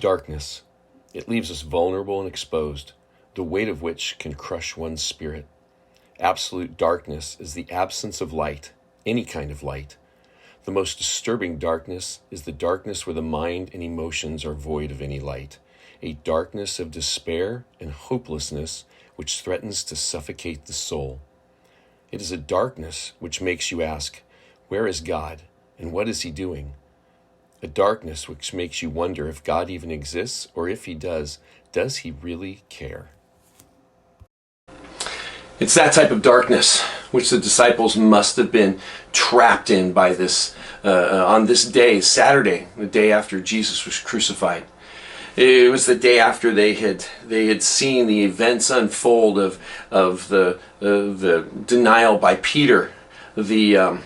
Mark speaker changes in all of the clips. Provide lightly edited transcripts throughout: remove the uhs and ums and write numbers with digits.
Speaker 1: Darkness. It leaves us vulnerable and exposed, the weight of which can crush one's spirit. Absolute darkness is the absence of light, any kind of light. The most disturbing darkness is the darkness where the mind and emotions are void of any light, a darkness of despair and hopelessness which threatens to suffocate the soul. It is a darkness which makes you ask, where is God and what is he doing? A darkness which makes you wonder if God even exists, or if he does he really care? It's that type of darkness which the disciples must have been trapped in by this on this day, Saturday, the day after Jesus was crucified. It was the day after they had seen the events unfold of the denial by Peter, the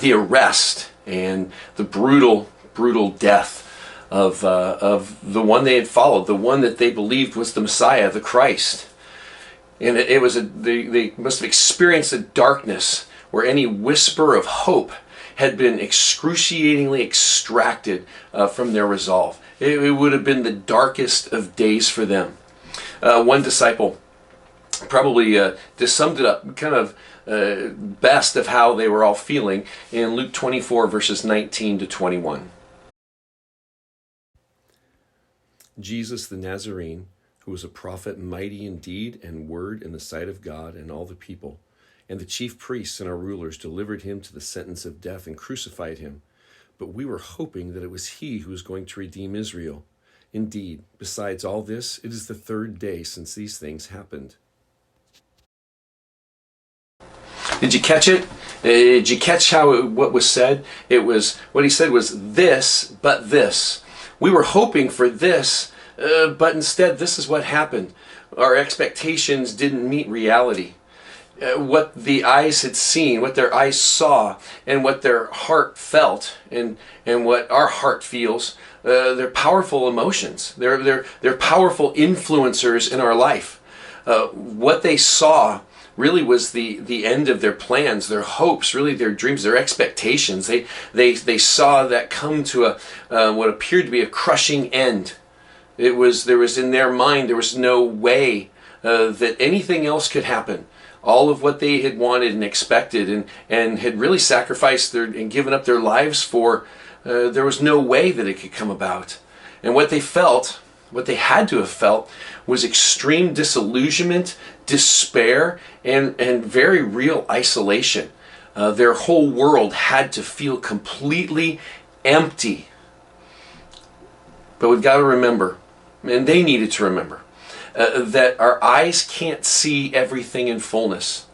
Speaker 1: arrest, and the brutal death of the one they had followed, the one that they believed was the Messiah, the Christ. And they must have experienced a darkness where any whisper of hope had been excruciatingly extracted from their resolve. It would have been the darkest of days for them. One disciple probably just summed it up kind of best of how they were all feeling in Luke 24, verses 19 to 21. Jesus the Nazarene, who was a prophet mighty in deed and word in the sight of God and all the people, and the chief priests and our rulers delivered him to the sentence of death and crucified him. But we were hoping that it was he who was going to redeem Israel. Indeed, besides all this, it is the third day since these things happened. Did you catch it? Did you catch what was said? What he said was this, but this. We were hoping for this, but instead this is what happened. Our expectations didn't meet reality. What the eyes had seen, what their eyes saw, and what their heart felt, and what our heart feels, they're powerful emotions. They're powerful influencers in our life. What they saw really was the end of their plans, their hopes, really their dreams, their expectations. They saw that come to what appeared to be a crushing end. There was in their mind, there was no way that anything else could happen. All of what they had wanted and expected and had really sacrificed and given up their lives for, there was no way that it could come about. And what they felt, what they had to have felt, was extreme disillusionment, despair, and very real isolation. Their whole world had to feel completely empty. But we've got to remember, and they needed to remember, that our eyes can't see everything in fullness.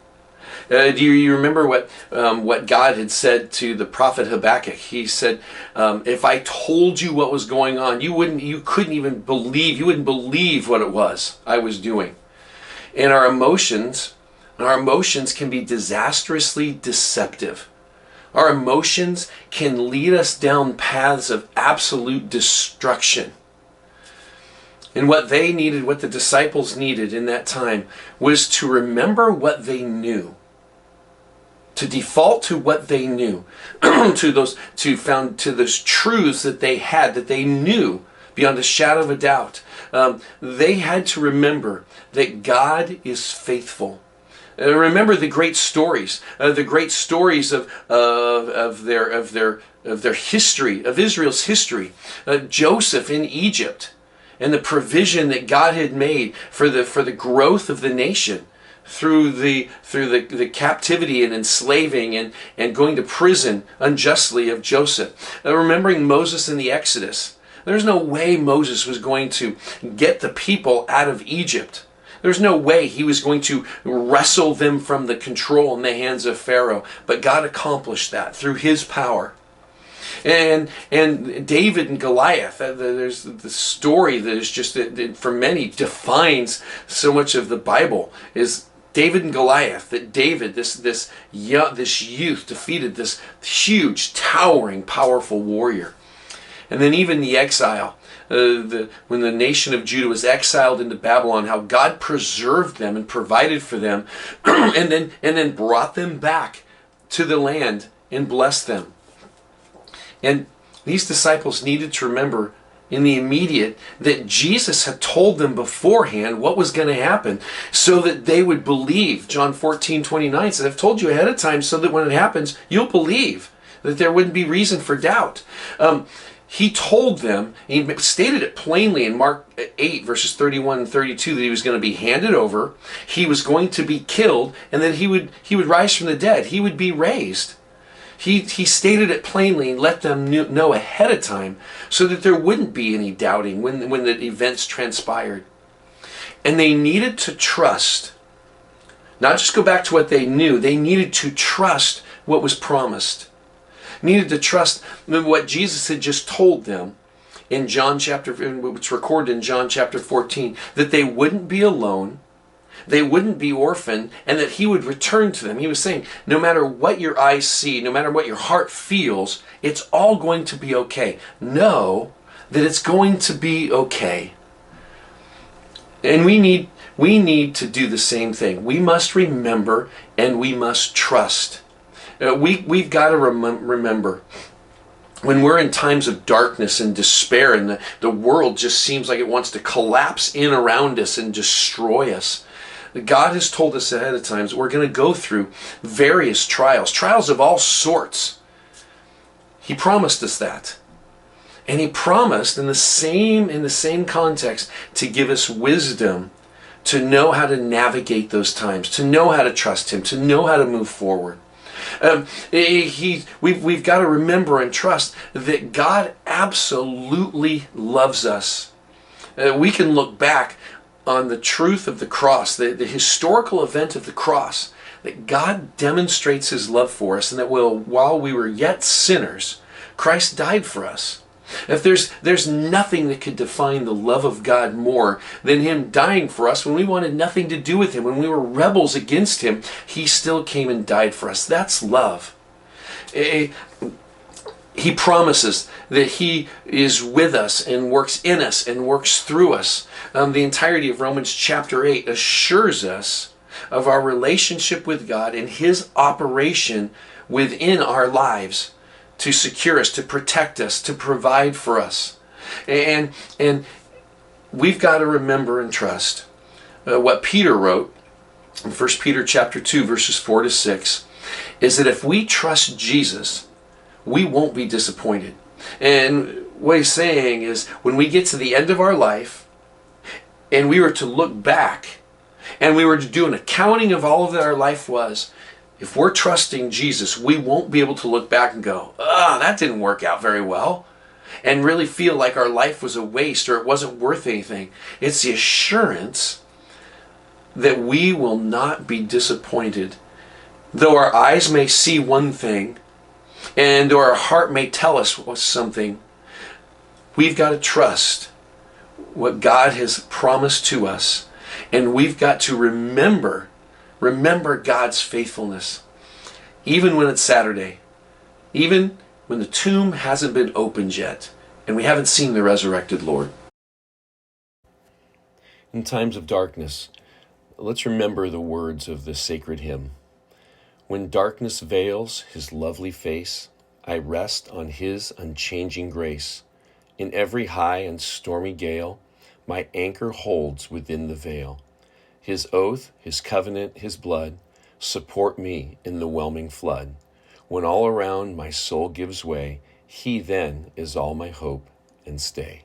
Speaker 1: Do you remember what God had said to the prophet Habakkuk? He said, if I told you what was going on, you wouldn't believe what it was I was doing. And our emotions can be disastrously deceptive. Our emotions can lead us down paths of absolute destruction. And what they needed, what the disciples needed in that time, was to remember what they knew, to default to what they knew, to those truths that they had, that they knew beyond a shadow of a doubt. They had to remember that God is faithful. Remember the great stories of their history, of Israel's history, Joseph in Egypt, and the provision that God had made for the growth of the nation through the captivity and enslaving and going to prison unjustly of Joseph. Remembering Moses in the Exodus. There's no way Moses was going to get the people out of Egypt. There's no way he was going to wrestle them from the control in the hands of Pharaoh. But God accomplished that through his power. And David and Goliath, there's the story that is just, that for many defines so much of the Bible, is David and Goliath. That David, this youth, defeated this huge, towering, powerful warrior. And then even the exile, when the nation of Judah was exiled into Babylon, how God preserved them and provided for them, and then brought them back to the land and blessed them. And these disciples needed to remember in the immediate, that Jesus had told them beforehand what was going to happen so that they would believe. John 14:29 says, I've told you ahead of time so that when it happens, you'll believe, that there wouldn't be reason for doubt. He told them, he stated it plainly in Mark 8, verses 31 and 32, that he was going to be handed over, he was going to be killed, and that he would rise from the dead. He would be raised. He stated it plainly and let them know ahead of time so that there wouldn't be any doubting when the events transpired. And they needed to trust, not just go back to what they knew, they needed to trust what was promised. Needed to trust what Jesus had just told them in John chapter, which recorded in John chapter 14, that they wouldn't be alone, they wouldn't be orphaned, and that he would return to them. He was saying, no matter what your eyes see, no matter what your heart feels, it's all going to be okay. Know that it's going to be okay. And we need to do the same thing. We must remember and we must trust. We've got to remember when we're in times of darkness and despair and the world just seems like it wants to collapse in around us and destroy us. God has told us ahead of time that we're going to go through various trials of all sorts. He promised us that. And he promised in the same context to give us wisdom to know how to navigate those times, to know how to trust him, to know how to move forward. We've got to remember and trust that God absolutely loves us. We can look back on the truth of the cross, the historical event of the cross, that God demonstrates his love for us, and that while we were yet sinners, Christ died for us. If there's nothing that could define the love of God more than him dying for us when we wanted nothing to do with him, when we were rebels against him, he still came and died for us. That's love. He promises that he is with us and works in us and works through us. The entirety of Romans chapter 8 assures us of our relationship with God and his operation within our lives to secure us, to protect us, to provide for us. And we've got to remember and trust what Peter wrote in 1 Peter chapter 2, verses 4 to 6, is that if we trust Jesus, we won't be disappointed. And what he's saying is, when we get to the end of our life and we were to look back and we were to do an accounting of all that our life was, if we're trusting Jesus, we won't be able to look back and go, that didn't work out very well, and really feel like our life was a waste or it wasn't worth anything. It's the assurance that we will not be disappointed. Though our eyes may see one thing, and or our heart may tell us something, we've got to trust what God has promised to us, and we've got to remember God's faithfulness, even when it's Saturday, even when the tomb hasn't been opened yet, and we haven't seen the resurrected Lord. In times of darkness, let's remember the words of this sacred hymn. When darkness veils his lovely face, I rest on his unchanging grace. In every high and stormy gale, my anchor holds within the veil. His oath, his covenant, his blood support me in the whelming flood. When all around my soul gives way, he then is all my hope and stay.